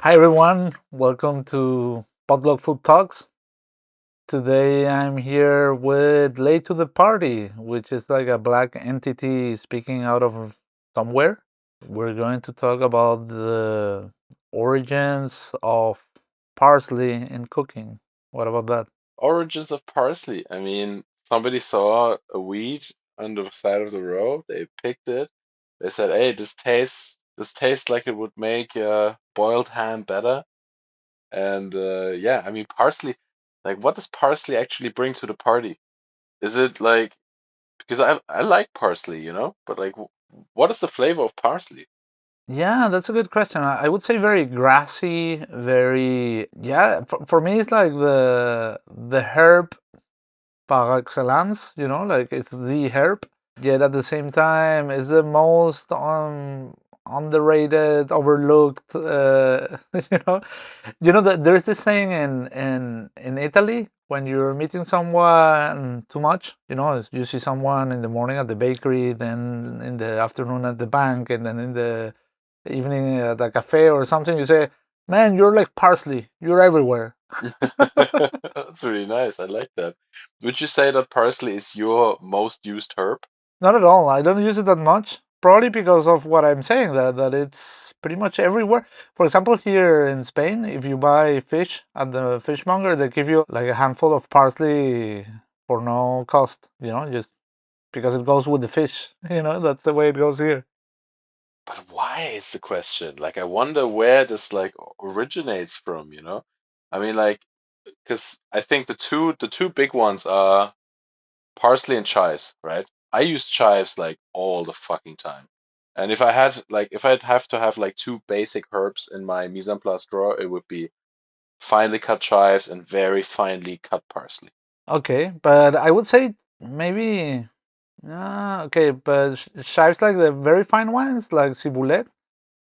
Hi everyone, welcome to Potluck Food Talks. Today I'm here with Late to the Party, which is like a black entity speaking out of somewhere. We're going to talk about the origins of parsley in cooking. What about that? Origins of parsley. I mean, somebody saw a weed on the side of the road. They picked it. They said, "Hey, this tastes like it would make boiled ham better." And yeah, I mean, parsley. Like, what does parsley actually bring to the party? Is it like because I like parsley, but like, what is the flavor of parsley? Yeah, that's a good question. I would say very grassy, very yeah. For me, it's like the herb par excellence. Like it's the herb. Yet at the same time, it's the most underrated, overlooked. You know, that there's this saying in Italy when you're meeting someone too much. You see someone in the morning at the bakery, then in the afternoon at the bank, and then in the evening at a cafe or something. You say, "Man, you're like parsley. You're everywhere." That's really nice. I like that. Would you say that parsley is your most used herb? Not at all. I don't use it that much. Probably because of what I'm saying, that it's pretty much everywhere. For example, here in Spain, if you buy fish at the fishmonger, they give you like a handful of parsley for no cost, just because it goes with the fish. That's the way it goes here. But why is the question? Like, I wonder where this like originates from, you know? I mean, like, because I think the two big ones are parsley and chives, right? I use chives like all the fucking time. And if I'd have to have like two basic herbs in my mise en place drawer, it would be finely cut chives and very finely cut parsley. Okay, but I would say maybe. Okay, but chives like the very fine ones, like ciboulette.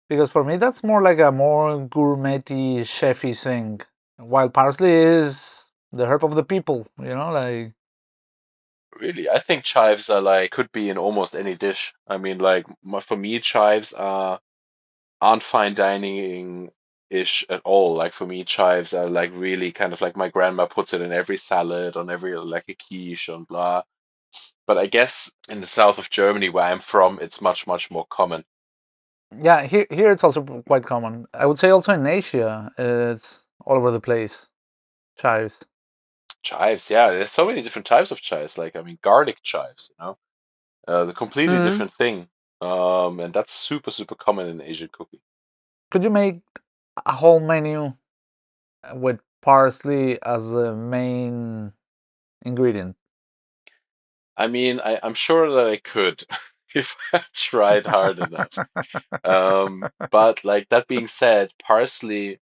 Because for me, that's more like a more gourmety, chefy thing. While parsley is the herb of the people, like. Really, I think chives are like could be in almost any dish. I mean, like for me, chives aren't fine dining ish at all. Like for me, chives are like really kind of like my grandma puts it in every salad, on every like a quiche and blah. But I guess in the south of Germany, where I'm from, it's much, much more common. Yeah, here it's also quite common. I would say also in Asia, it's all over the place. Chives. Chives, yeah, there's so many different types of chives. Like, I mean, garlic chives, the completely Hmm. different thing. And that's super, super common in Asian cooking. Could you make a whole menu with parsley as the main ingredient? I mean, I'm sure that I could if I tried hard enough. But like that being said, parsley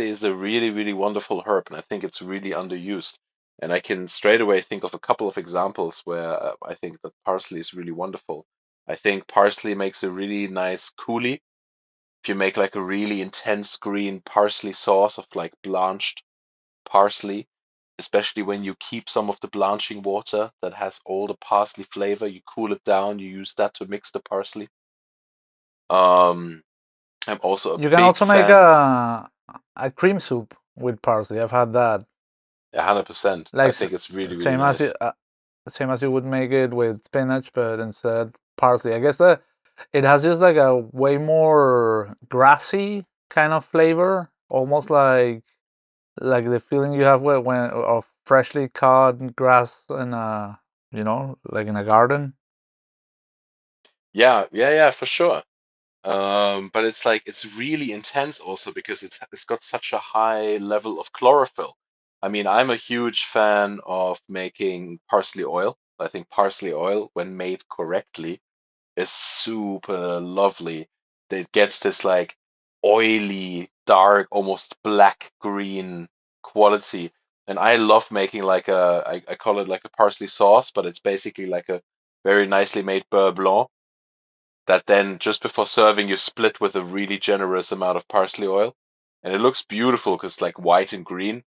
is a really, really wonderful herb, and I think it's really underused. And I can straight away think of a couple of examples where I think that parsley is really wonderful. I think parsley makes a really nice coulis. If you make like a really intense green parsley sauce of like blanched parsley, especially when you keep some of the blanching water that has all the parsley flavor, you cool it down, you use that to mix the parsley. Um, I'm also a You can big also make fan, a cream soup with parsley. I've had that. 100%. I Like think it's really, really same as nice. same as you would make it with spinach, but instead parsley. I guess that it has just like a way more grassy kind of flavor, almost like the feeling you have when of freshly cut grass in a like in a garden. Yeah, yeah, yeah, for sure. But it's like it's really intense also because it's got such a high level of chlorophyll. I mean, I'm a huge fan of making parsley oil. I think parsley oil, when made correctly, is super lovely. It gets this like oily, dark, almost black green quality. And I love making like I call it like a parsley sauce, but it's basically like a very nicely made beurre blanc that then just before serving you split with a really generous amount of parsley oil. And it looks beautiful because like white and green,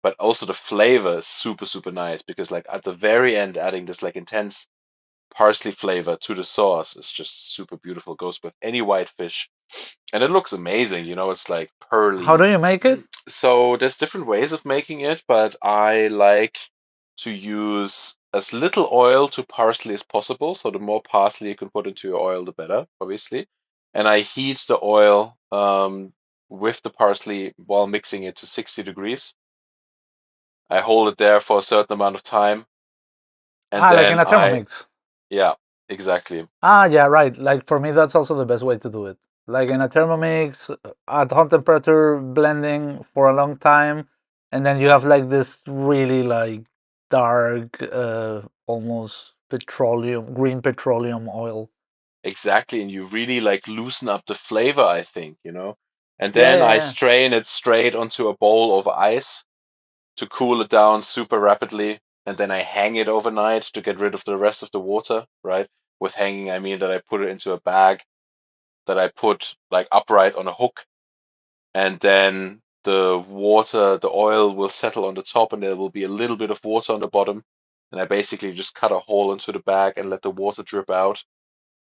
but also the flavor is super, super nice because like at the very end, adding this like intense parsley flavor to the sauce is just super beautiful. Goes with any white fish. and it looks amazing. You know, it's like How do pearly. you make it? So there's different ways of making it, but I like to use as little oil to parsley as possible. So the more parsley you can put into your oil, the better, obviously. And I heat the oil with the parsley while mixing it to 60 degrees. I hold it there for a certain amount of time, and Ah, like in then a Thermomix. yeah, exactly. Ah, yeah, right. Like for me, that's also the best way to do it. Like in a Thermomix, at hot temperature, blending for a long time, and then you have like this really like dark, almost petroleum, green petroleum oil. Exactly, and you really like loosen up the flavor, I think, you know. And Yeah, then yeah, I yeah. strain it straight onto a bowl of ice to cool it down super rapidly, and then I hang it overnight to get rid of the rest of the water, right? With hanging, I mean that I put it into a bag that I put like upright on a hook, and then the oil will settle on the top, and there will be a little bit of water on the bottom. And I basically just cut a hole into the bag and let the water drip out.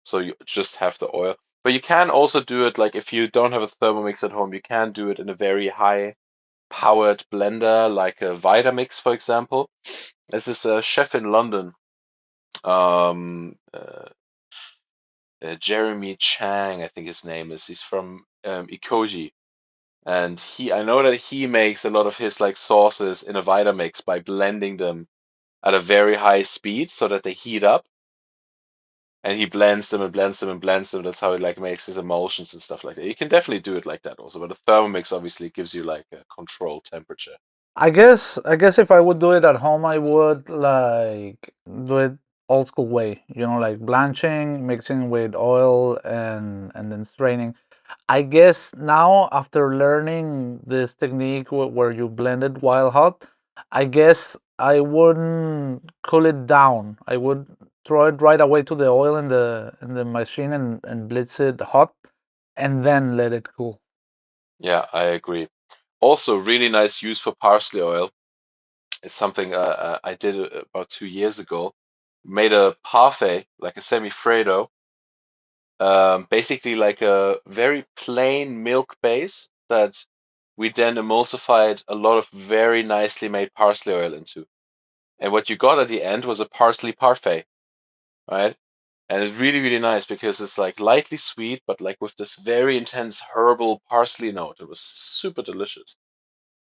So you just have the oil. But you can also do it like if you don't have a Thermomix at home, you can do it in a very high powered blender like a Vitamix, for example. There's this chef in London, um, uh, Jeremy Chang, I think his name is. He's from Ikoji, and I know that he makes a lot of his like sauces in a Vitamix by blending them at a very high speed so that they heat up, and he blends them and blends them and blends them. That's how he like makes his emulsions and stuff like that. You can definitely do it like that also, but the Thermomix obviously gives you like a controlled temperature. I guess if I would do it at home, I would like do it old school way. Like blanching, mixing with oil, and then straining. I guess now after learning this technique where you blend it while hot, I guess I wouldn't cool it down. I would throw it right away to the oil in the machine and blitz it hot, and then let it cool. Yeah, I agree. Also, really nice use for parsley oil is something I did about 2 years ago. Made a parfait, like a semi-Fredo, basically like a very plain milk base that we then emulsified a lot of very nicely made parsley oil into. And what you got at the end was a parsley parfait, right? And it's really, really nice because it's like lightly sweet, but like with this very intense herbal parsley note. It was super delicious.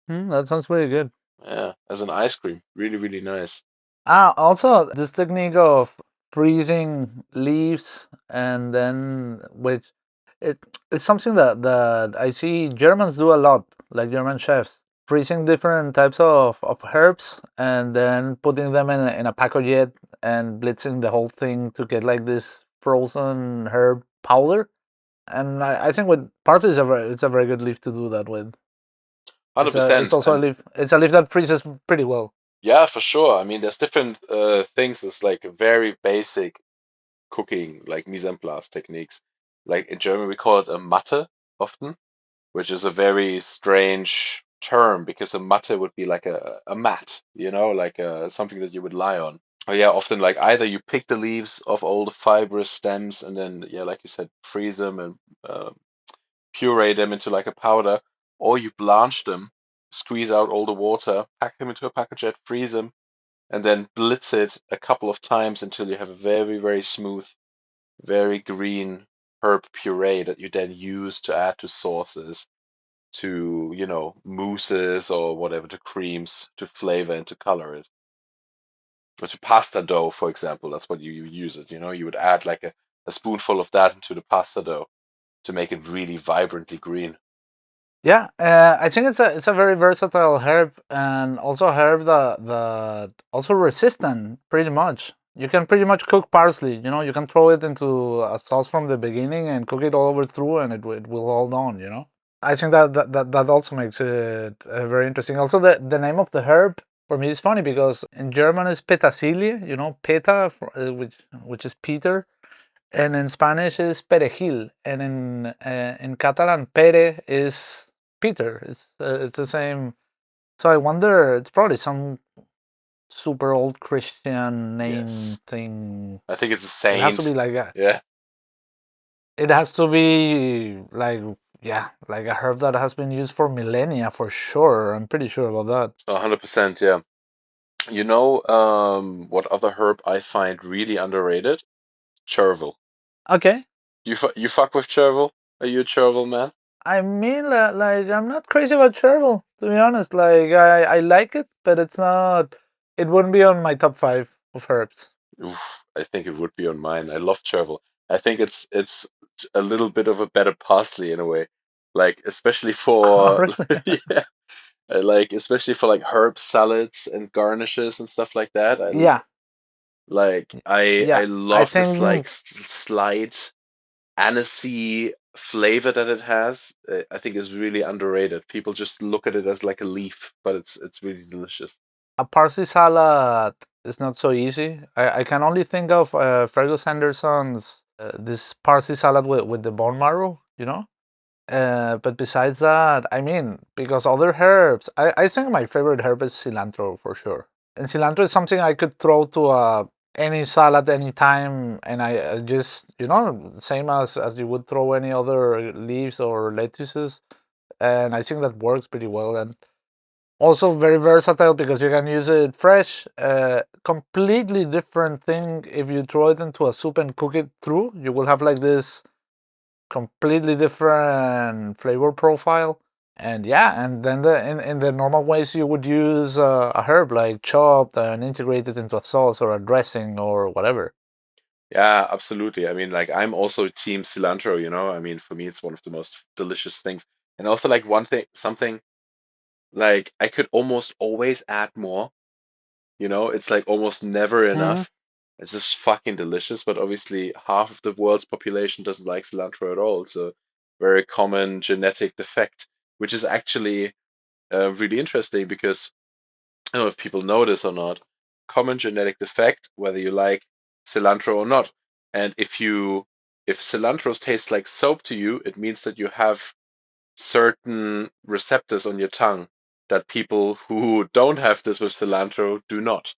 That sounds pretty good. Yeah, as an ice cream. Really, really nice. Also this technique of freezing leaves and then which it it's something that I see Germans do a lot, like German chefs, freezing different types of herbs and then putting them in a package and blitzing the whole thing to get like this frozen herb powder. And I think with parsley it's a very good leaf to do that with. It's 100%. also a And leaf. It's a leaf that freezes pretty well. yeah, for sure. I mean, there's different things. There's like very basic cooking, like mise en place techniques. Like in German, we call it a Matte often, which is a very strange term because a matte would be like a mat, like something that you would lie on. Oh yeah, often like either you pick the leaves of all the fibrous stems and then, yeah, like you said, freeze them and uh, puree them into like a powder, or you blanch them, squeeze out all the water, pack them into a packagette, freeze them, and then blitz it a couple of times until you have a very, very smooth, very green herb puree that you then use to add to sauces, to, mousses or whatever, to creams, to flavor and to color it. Or to pasta dough, for example, that's what you use it. You would add like a spoonful of that into the pasta dough to make it really vibrantly green. Yeah, I think it's a very versatile herb and also a herb that also resistant pretty much. You can pretty much cook parsley. You can throw it into a sauce from the beginning and cook it all over through, and it will hold on. I think that also makes it very interesting. Also, the name of the herb for me is funny because in German it's petersilie. Peta, which is Peter, and in Spanish is perejil, and in Catalan pere is Peter. It's the same. So I wonder, it's probably some super old Christian name Yes. thing. I think it's a It has to saint. be like that. Yeah. It has to be like, yeah, like a herb that has been used for millennia for sure. I'm pretty sure about 100%, yeah. You know, what other herb I find really underrated? Chervil. that. Okay. You fuck with chervil? Are you a chervil man? I mean, like, I'm not crazy about chervil, to be honest. Like, I like it, but it's not. It wouldn't be on my top five of herbs. Oof, I think it would be on mine. I love chervil. I think it's a little bit of a better parsley in a way, like especially Oh, for really? yeah, like especially for like herb salads and garnishes and stuff like that. Yeah, I yeah. I love this like think slight anisey flavor that it has. I think is really underrated. People just look at it as like a leaf, but it's really delicious. a parsley salad is not so easy. I can only think of Fergus Henderson's this parsley salad with the bone marrow, you know? But besides that, I mean, because other herbs, I think my favorite herb is cilantro for sure. And cilantro is something I could throw to any salad anytime, and I just, same as you would throw any other leaves or lettuces, and I think that works pretty well. And also very versatile because you can use it fresh. Completely different thing if you throw it into a soup and cook it through. You will have like this completely different flavor profile. And yeah, and then in the normal ways you would use a herb like chopped and integrated into a sauce or a dressing or whatever. Yeah, absolutely. I mean, like I'm also team cilantro, you know. I mean, for me it's one of the most delicious things. And also like one thing something like I could almost always add more, you know? It's like almost never Mm. enough. It's just fucking delicious, but obviously half of the world's population doesn't like cilantro at all. It's a very common genetic defect, which is actually really interesting because I don't know if people know this or not. Common genetic defect, whether you like cilantro or not. And if cilantro tastes like soap to you, it means that you have certain receptors on your tongue that people who don't have this with cilantro do not.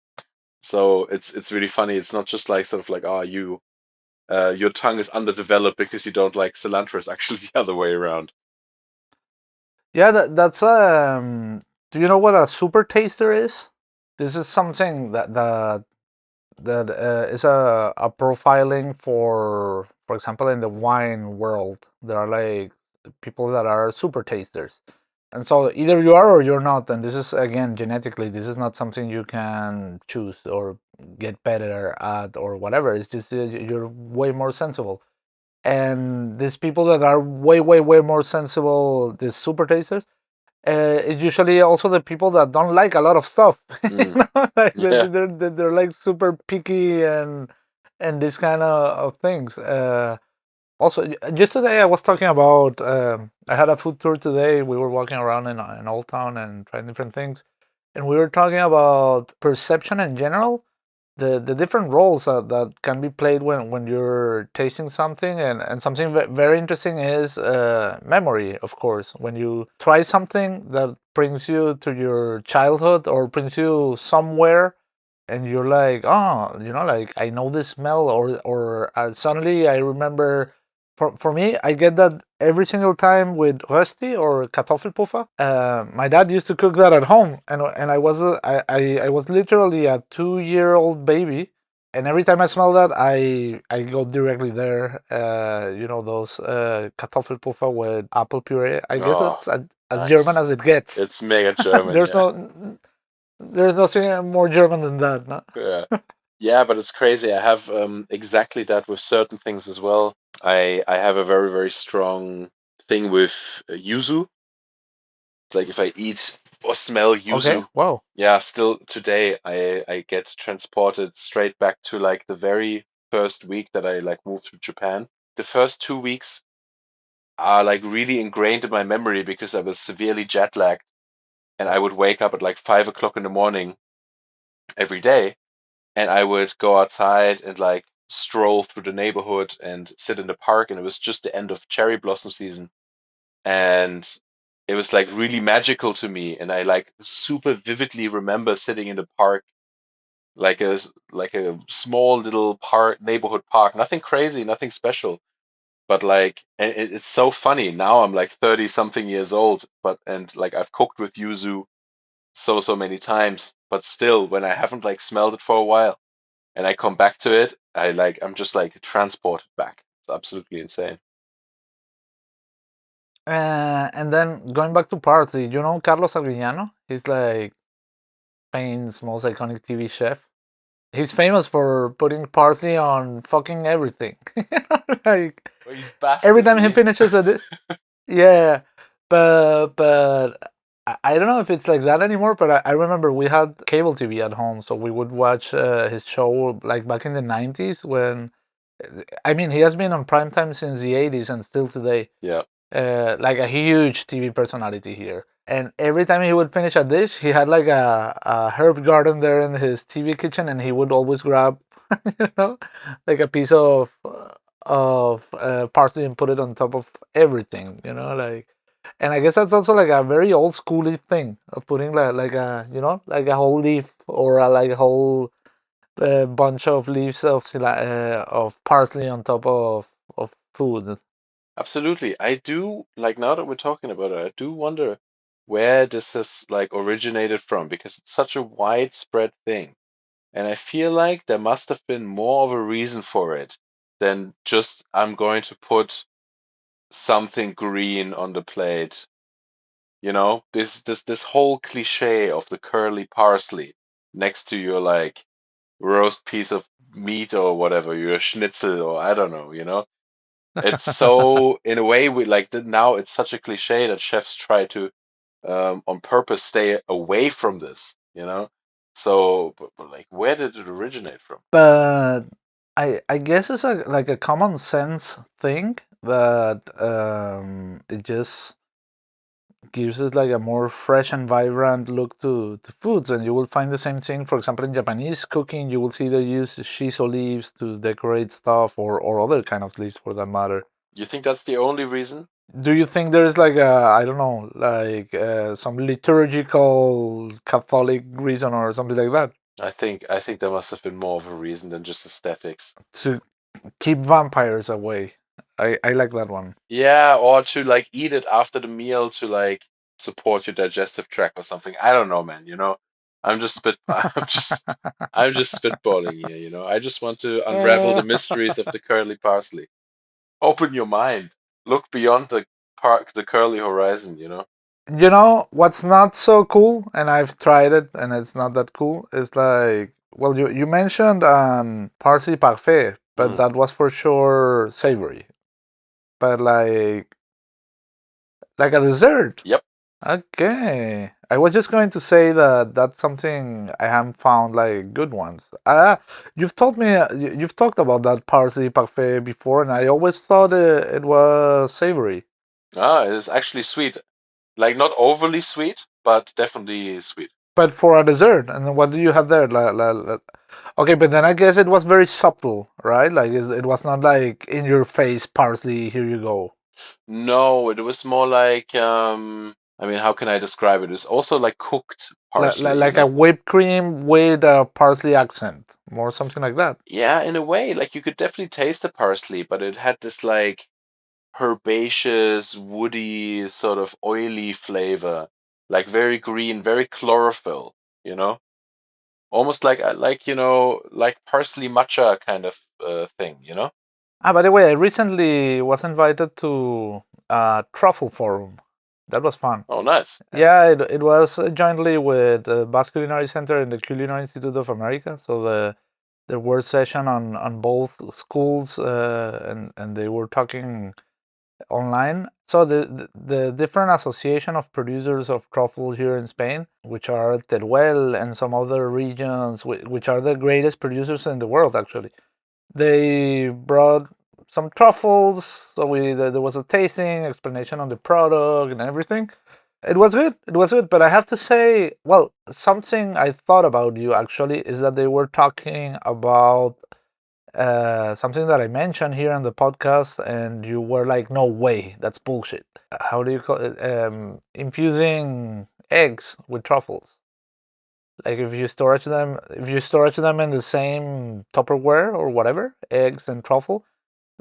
So it's really funny. It's not just like sort of like, oh, your tongue is underdeveloped because you don't like cilantro. It's actually the other way around. Yeah, that's do you know what a super taster is? This is something that is a profiling for example, in the wine world. There are like people that are super tasters, and so either you are or you're not. And this is again genetically. This is not something you can choose or get better at or whatever. It's just you're way more sensible. And these people that are way more sensible, these super tasters, it's usually also the people that don't like a lot of stuff. Mm, Like yeah. they're like super picky and this kind of things. Also, just today I was talking about. I had a food tour today. We were walking around in Old Town and trying different things, and we were talking about perception in general, the different roles that can be played when you're tasting something, and something very interesting is memory, of course. When you try something that brings you to your childhood or brings you somewhere, and you're like, oh, like I know this smell, or suddenly I remember. For me, I get that every single time with rösti or kartoffelpuffer. My dad used to cook that at home, and I was literally a 2-year-old baby, and every time I smell that, I go directly there. Those kartoffelpuffer with apple puree. I guess Oh, it's as German nice. as it gets. It's mega German, there's yeah. no there's nothing more German than that. No? Yeah. Yeah, but it's crazy. I have exactly that with certain things as well. I have a very, very strong thing with yuzu. Like if I eat or smell Okay. yuzu, Wow. yeah, still today I get transported straight back to like the very first week that I like moved to Japan. The first 2 weeks are like really ingrained in my memory because I was severely jet lagged and I would wake up at like 5 o'clock in the morning every day and I would go outside and like stroll through the neighborhood and sit in the park. And it was just the end of cherry blossom season, and it was like really magical to me. And I like super vividly remember sitting in the park, like a small little park, neighborhood park, nothing crazy, nothing special, But like, and it's so funny. Now I'm like 30 something years old, but and like I've cooked with yuzu so many times, but still, when I haven't like smelled it for a while and I come back to it, I'm just like transported back. It's absolutely insane. And then going back to parsley, you know Carlos Arguiñano? He's like Spain's most iconic TV chef. He's famous for putting parsley on fucking everything. Like Well, he's Basque, every isn't time he he? finishes a dish, yeah. But I don't know if it's like that anymore. But I remember we had cable TV at home, so we would watch his show like back in the '90s when. I mean, he has been on prime time since the '80s and still today. Yeah. Like a huge TV personality here. And every time he would finish a dish, he had like a herb garden there in his TV kitchen, and he would always grab, you know, like a piece of parsley and put it on top of everything, you know, like. And I guess that's also like a very old schooly thing of putting like a like a whole leaf or like a whole bunch of leaves of parsley on top of food. Absolutely. I do like now that we're talking about it, I do wonder where this has like originated from because it's such a widespread thing. And I feel like there must have been more of a reason for it than just I'm going to put something green on the plate. You know, this whole cliche of the curly parsley next to your like roast piece of meat or whatever, your schnitzel or I don't know, you know. It's so in a way we like now it's such a cliche that chefs try to on purpose stay away from this, you know. So, but like, where did it originate from? But I guess it's like a common sense thing that it just gives it like a more fresh and vibrant look to foods. And you will find the same thing, for example, in Japanese cooking. You will see they use shiso leaves to decorate stuff, or other kind of leaves for that matter. You think that's the only reason? Do you think there's like a, I don't know, like some liturgical Catholic reason or something like that I think there must have been more of a reason than just aesthetics. to keep vampires away? I like that one. Yeah, or to like eat it after the meal to like support your digestive tract or something. I don't know, man. You know, I'm just spitballing here. You know, I just want to unravel the mysteries of the curly parsley. Open your mind. Look beyond the curly horizon. You know. You know what's not so cool, and I've tried it, and it's not that cool. It's like, well, you mentioned parsley parfait, but Mm. that was for sure savory. But like a dessert. Yep. Okay. I was just going to say that that's something I haven't found like good ones. You've told me you've talked about that parsley parfait before, and I always thought it was savory. Ah, it is actually sweet. Like not overly sweet, but definitely sweet. But for a dessert, and then what do you have there? Okay, but then I guess it was very subtle, right? Like it was not like in your face parsley. Here you go. No, it was more like I mean, how can I describe it? It's also like cooked parsley, you Like a know? whipped cream with a parsley accent, more something like that. Yeah, in a way, like you could definitely taste the parsley, but it had this like herbaceous, woody, sort of oily flavor, like very green, very chlorophyll, you know? Almost like like parsley matcha kind of thing, you know? By the way, I recently was invited to a Truffle Forum. That was fun. Oh, nice. Yeah. Yeah, it was jointly with the Basque Culinary Center and the Culinary Institute of America. So there were session on both schools, and they were talking online. So the different association of producers of truffle here in Spain, which are Teruel and some other regions, which are the greatest producers in the world, actually. They brought some truffles, so there was a tasting, explanation on the product and everything. It was good. It was good, but I have to say, well, something I thought about you actually is that they were talking about something that I mentioned here on the podcast, and you were like, "No way, that's bullshit." How do you call it? Infusing eggs with truffles. Like if you storage them in the same Tupperware or whatever, eggs and truffle.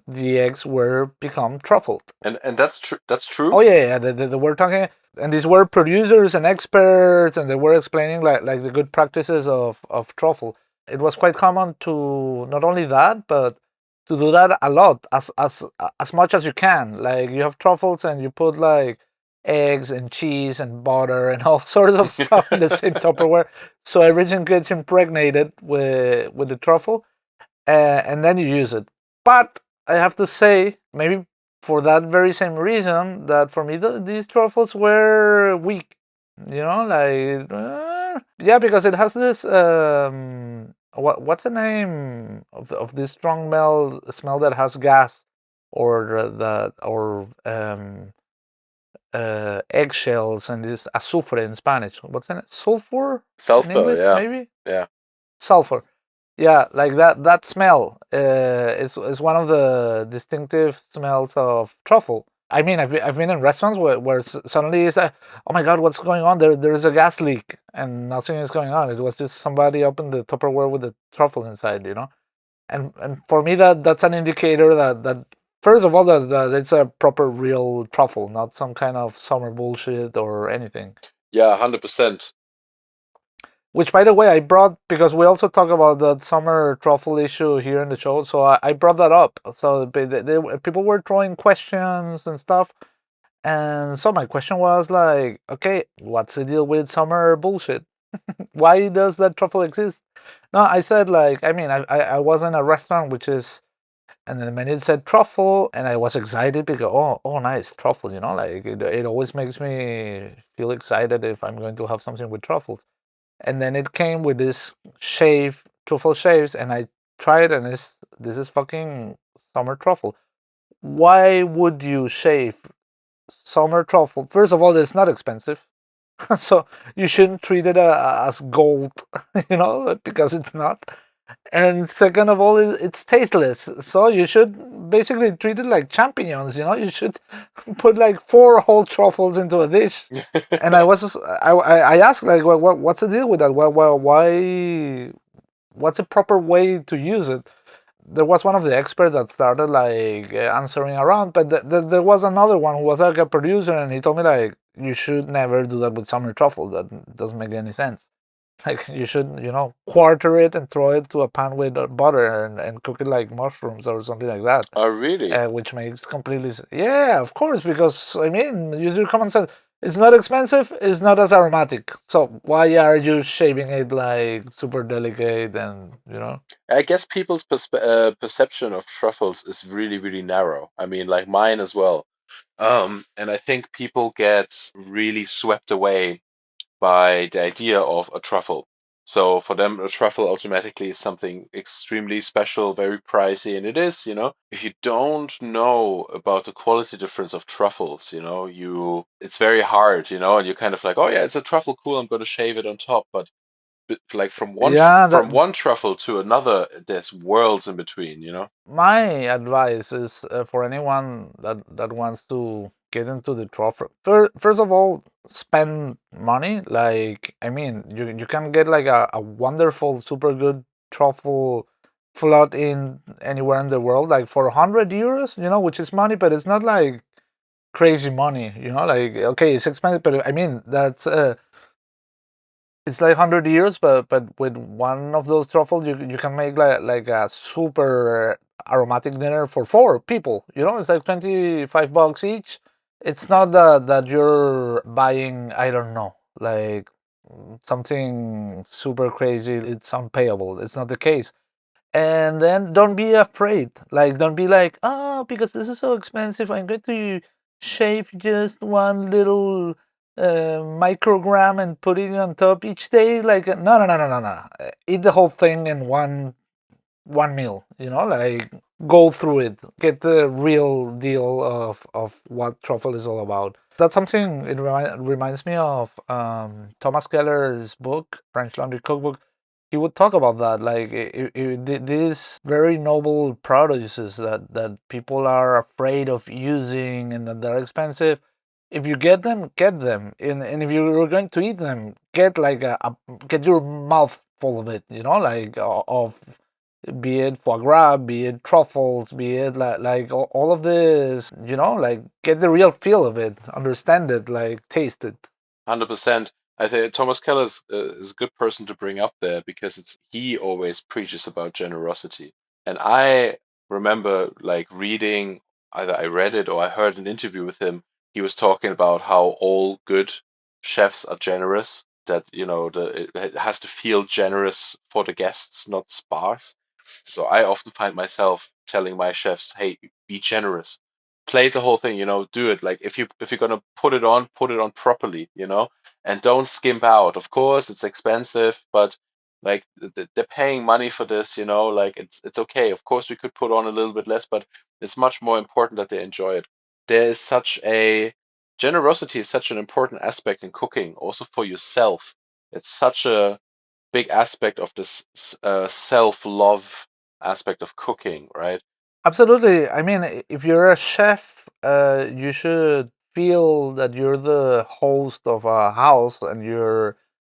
the eggs were become truffled. And that's true. That's true. Oh yeah, they were talking, and these were producers and experts, and they were explaining like the good practices of truffle. It was quite common to not only that, but to do that a lot, as much as you can. Like you have truffles, and you put like eggs and cheese and butter and all sorts of stuff in the same Tupperware, so everything gets impregnated with the truffle, and then you use it. But I have to say, maybe for that very same reason, that for me these truffles were weak. Like yeah, because it has this what's the name of this strong smell that has gas, or eggshells, and this azufre in Spanish. What's in it? Sulfur in Sulfur, English, yeah, maybe yeah. sulfur. Yeah, like that smell is one of the distinctive smells of truffle. I mean, I've been in restaurants where suddenly it's like, oh my god, what's going on? There's a gas leak, and nothing is going on. It was just somebody opened the Tupperware with the truffle inside, And for me, that's an indicator that first of all that it's a proper real truffle, not some kind of summer bullshit or anything. Yeah, 100%. Which, by the way, I brought because we also talk about the summer truffle issue here in the show, so I brought that up. So people were throwing questions and stuff, and so my question was like, okay, what's the deal with summer bullshit? Why does that truffle exist? No, I said like, I mean, I was in a restaurant which is, and then the menu said truffle, and I was excited because oh nice truffle, like it always makes me feel excited if I'm going to have something with truffles. And then it came with this truffle shaves, and I tried, and this is fucking summer truffle. Why would you shave summer truffle? First of all, it's not expensive, so you shouldn't treat it as gold, because it's not. And second of all, it's tasteless, so you should basically treat it like champignons. You should put like four whole truffles into a dish. And I asked like, what's the deal with that? Why? What's the proper way to use it? There was one of the experts that started like answering around, but there was another one who was like a producer, and he told me like, you should never do that with summer truffle. That doesn't make any sense. Like you should, quarter it and throw it to a pan with butter, and cook it like mushrooms or something like that, Oh, really? which makes completely yeah, of course, because I mean, use your common sense. It's not expensive. It's not as aromatic. So why are you shaving it like super delicate and. I guess people's perception of truffles is really, really narrow. I mean, like mine as well. And I think people get really swept away by the idea of a truffle. So for them, a truffle automatically is something extremely special, very pricey, and it is. If you don't know about the quality difference of truffles, it's very hard, and you're kind of like, oh yeah, it's a truffle, cool, I'm gonna shave it on top, but like Yeah, from one truffle to another, there's worlds in between. my advice is for anyone that wants to get into the truffle. First of all, spend money. Like I mean, you can get like a wonderful, super good truffle float in anywhere in the world, like for €100, which is money, but it's not like crazy money. Like okay, it's expensive, but I mean it's like €100, but with one of those truffles, you can make like a super aromatic dinner for four people. It's like $25 each. It's not that you're buying, I don't know, like something super crazy. It's unpayable. It's not the case. And then don't be afraid. Like don't be like, oh, because this is so expensive, I'm going to shave just one little microgram and put it on top each day. Like no, no, no, no, no, no. Eat the whole thing in one meal. Like go through it, get the real deal of what truffle is all about. That's something. It reminds me of Thomas Keller's book, French Laundry Cookbook. He would talk about that, like these very noble produces that people are afraid of using and that they're expensive. If you get them, and if you're going to eat them, get like get your mouth full of it, like of be it foie gras, be it truffles, be it like all of this, like get the real feel of it, understand it, like taste it. 100%. I think Thomas Keller is a good person to bring up there because he always preaches about generosity. And I remember like reading, either I read it or I heard an interview with him. He was talking about how all good chefs are generous, that, it has to feel generous for the guests, not sparse. So I often find myself telling my chefs, hey, be generous. Play the whole thing, do it. Like if you're gonna put it on properly, and don't skimp out. Of course, it's expensive, but like they're paying money for this, like it's okay. Of course, we could put on a little bit less, but it's much more important that they enjoy it. There is such a generosity is such an important aspect in cooking, also for yourself. It's such a big aspect of this self-love aspect of cooking, right? Absolutely. I mean, if you're a chef, you should feel that you're the host of a house and you're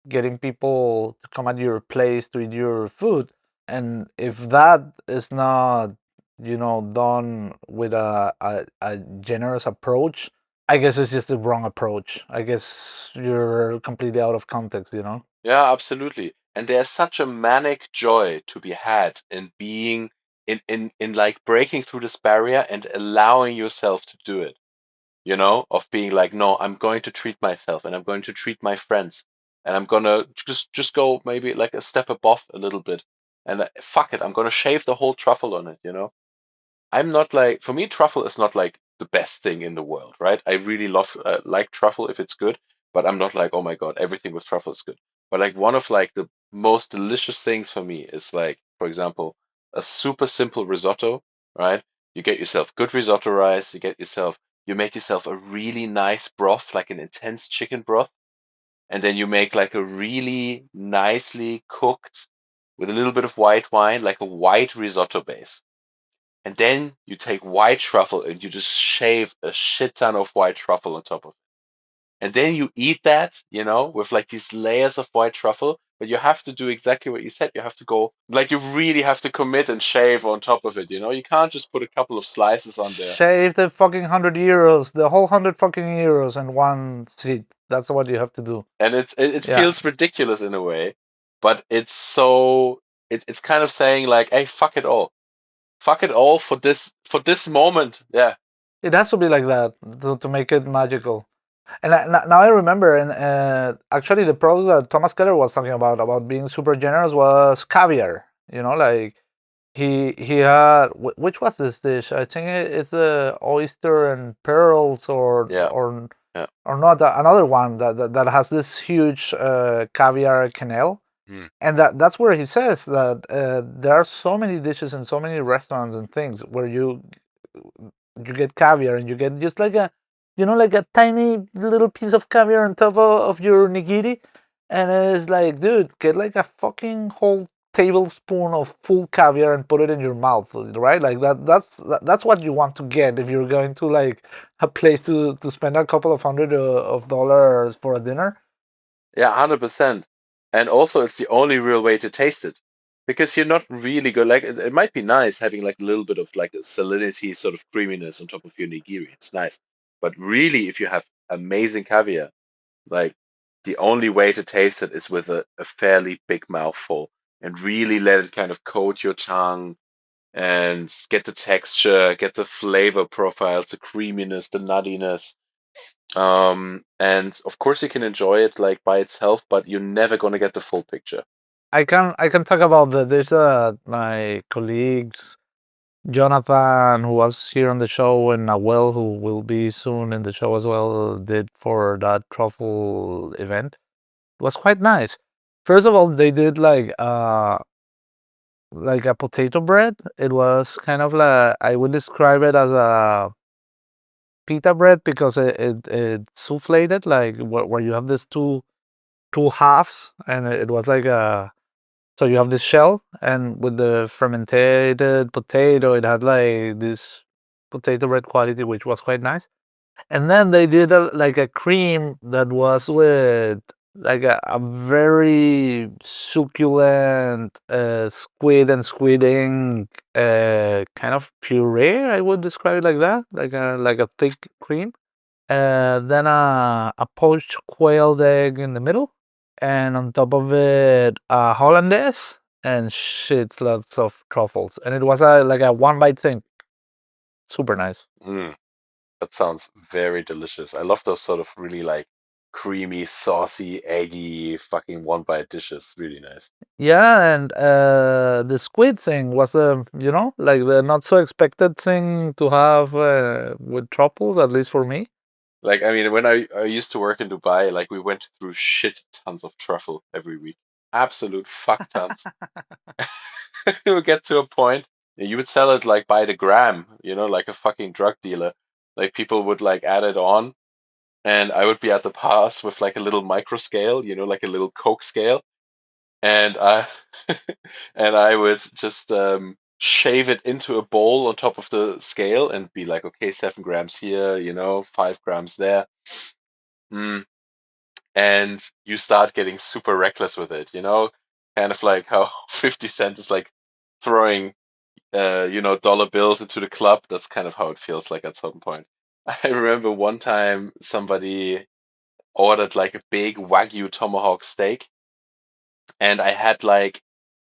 getting people to come at your place to eat your food. And if that is not, done with a generous approach, I guess it's just the wrong approach. I guess you're completely out of context. Yeah, absolutely. And there's such a manic joy to be had in being in like breaking through this barrier and allowing yourself to do it, of being like, no, I'm going to treat myself and I'm going to treat my friends and I'm gonna just go maybe like a step above a little bit and fuck it, I'm gonna shave the whole truffle on it. I'm not like, for me, truffle is not like the best thing in the world, right? I really love like truffle if it's good, but I'm not like, oh my god, everything with truffle is good. But like one of like the most delicious things for me is like, for example, a super simple risotto, right? You get yourself good risotto rice, you make yourself a really nice broth, like an intense chicken broth, and then you make like a really nicely cooked with a little bit of white wine, like a white risotto base. And then you take white truffle and you just shave a shit ton of white truffle on top of it. And then you eat that, with like these layers of white truffle. But you have to do exactly what you said. You have to go, like, you really have to commit and shave on top of it. You can't just put a couple of slices on there. Shave the fucking €100, the whole 100 fucking euros in one seat. That's what you have to do. And it Yeah, feels ridiculous in a way, but it's kind of saying like, hey, fuck it all for this moment. Yeah. it has to be like that to make it magical. And now I remember, and actually the product that Thomas Keller was talking about being super generous was caviar. Like he had which was this dish? I think it's a oyster and pearls, or Yeah. or Yeah. or not another one that has this huge caviar quenelle. Hmm. And that's where he says that there are so many dishes and so many restaurants and things where you get caviar and you get just like like a tiny little piece of caviar on top of your nigiri, and it's like, dude, get like a fucking whole tablespoon of full caviar and put it in your mouth, right? Like that's what you want to get if you're going to like a place to spend a couple of hundred of dollars for a dinner. Yeah, 100%. And also, it's the only real way to taste it because you're not really good. Like, it might be nice having like a little bit of like a salinity sort of creaminess on top of your nigiri. It's nice. But really, if you have amazing caviar, like the only way to taste it is with a fairly big mouthful and really let it kind of coat your tongue and get the texture, get the flavor profiles, the creaminess, the nuttiness. And of course you can enjoy it like by itself, but you're never gonna get the full picture. I can talk about there's my colleagues Jonathan, who was here on the show, and Nawel, who will be soon in the show as well, did for that truffle event. It was quite nice. First of all, they did like a potato bread. It was kind of like, I would describe it as a pita bread because it soufflated, like where you have this two halves, and it was like a, so you have this shell, and with the fermented potato, it had like this potato bread quality, which was quite nice. And then they did like a cream that was with like a very succulent squid and squid ink kind of puree. I would describe it like that, like a thick cream. Then a poached quailed egg in the middle, and on top of it a hollandaise and shit lots of truffles. And it was like a one bite thing. Super nice. Mm, that sounds very delicious. I love those sort of really like creamy, saucy, eggy, fucking one bite dishes. Really nice. Yeah, and the squid thing was like the not so expected thing to have with truffles, at least for me. Like, I mean, when I used to work in Dubai, like we went through shit tons of truffle every week. Absolute fuck tons. It would get to a point you would sell it like by the gram, like a fucking drug dealer. Like people would like add it on, and I would be at the pass with like a little micro scale, like a little Coke scale, and I and I would just shave it into a bowl on top of the scale and be like, okay, 7 grams here, 5 grams there. Mm. And you start getting super reckless with it, kind of like how 50 Cent is like throwing dollar bills into the club. That's kind of how it feels like at some point. I remember one time somebody ordered like a big Wagyu tomahawk steak, and I had like,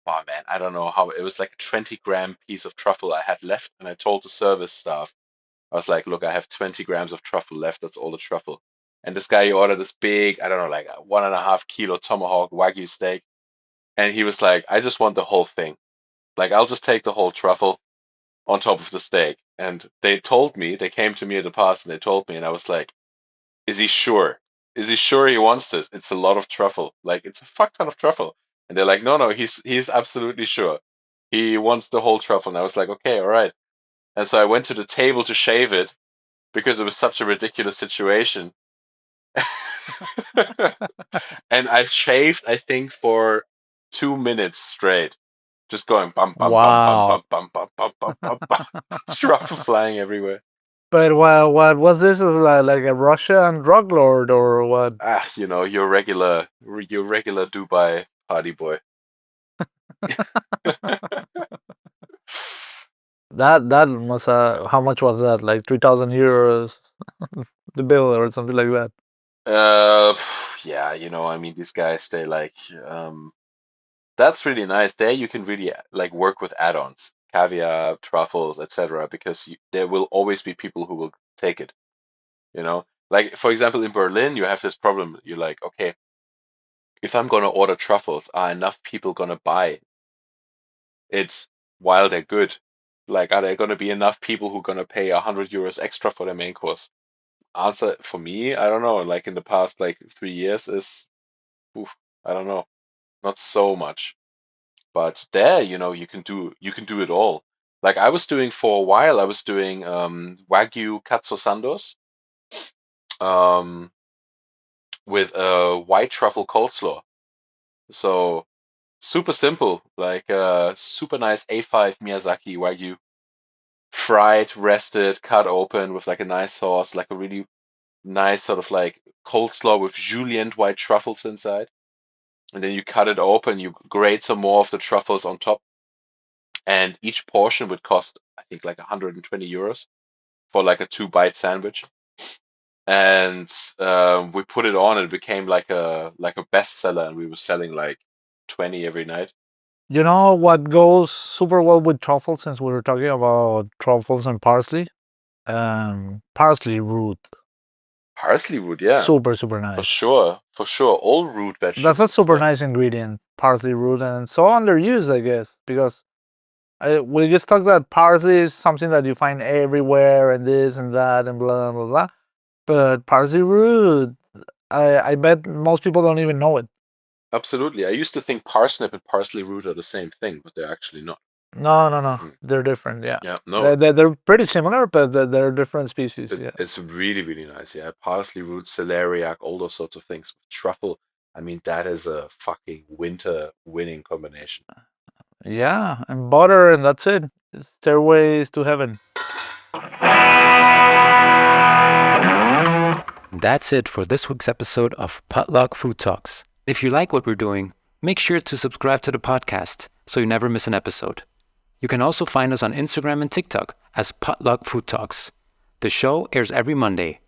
oh man, I don't know how, it was like a 20-gram piece of truffle I had left, and I told the service staff, I was like, look, I have 20 grams of truffle left. That's all the truffle. And this guy, he ordered this big, I don't know, like a 1.5 kilo tomahawk Wagyu steak. And he was like, I just want the whole thing. Like, I'll just take the whole truffle on top of the steak. And they came to me at the pass and they told me, and I was like, is he sure? Is he sure he wants this? It's a lot of truffle. Like, it's a fuck ton of truffle. And they're like, no, he's absolutely sure. He wants the whole truffle. And I was like, okay, all right. And so I went to the table to shave it because it was such a ridiculous situation. And I shaved, I think, for 2 minutes straight, just going bum bum bum bum Wow. bum bum bum bum bum bum bum, truffle flying everywhere. But what was this? Is like a Russian drug lord or what? Ah, your regular Dubai party boy. That must how much was that? Like 3,000 euros, the bill or something like that. Uh, yeah, I mean, these guys, they like, that's really nice. There you can really like work with add-ons, caviar, truffles, etc., because there will always be people who will take it. Like for example, in Berlin, you have this problem. You're like, okay, if I'm gonna order truffles, are enough people gonna buy it while they're good? Like, are there gonna be enough people who gonna pay 100 euros extra for their main course? Answer for me, I don't know. Like in the past, like 3 years is, oof, I don't know, not so much. But there, you can do it all. Like I was doing for a while, I was doing Wagyu katsu sandos um, with a white truffle coleslaw. So super simple, like super nice A5 Miyazaki Wagyu, fried, rested, cut open with like a nice sauce, like a really nice sort of like coleslaw with julienne white truffles inside. And then you cut it open, you grate some more of the truffles on top, and each portion would cost, I think, like 120 euros for like a 2-bite sandwich. And we put it on, and it became like a bestseller, and we were selling like 20 every night. You know what goes super well with truffles, since we were talking about truffles and parsley? Parsley root. Parsley root, yeah, Super, super for nice. sure, for sure. All root That's a vegetables, super like nice ingredient, parsley root, and so underused, I guess, because we just talked that parsley is something that you find everywhere and this and that and blah, blah, blah. But parsley root, I bet most people don't even know it. absolutely. I used to think parsnip and parsley root are the same thing, but they're actually not. No, no, no. Mm. They're different. Yeah. Yeah, no, They're pretty similar, but they're different species. Yeah. it's really, really nice. Yeah, parsley root, celeriac, all those sorts of things. Truffle, I mean, that is a fucking winter winning combination. Yeah. And butter, and that's it. Stairways to heaven. That's it for this week's episode of Potluck Food Talks. If you like what we're doing, make sure to subscribe to the podcast so you never miss an episode. You can also find us on Instagram and TikTok as Potluck Food Talks. The show airs every Monday.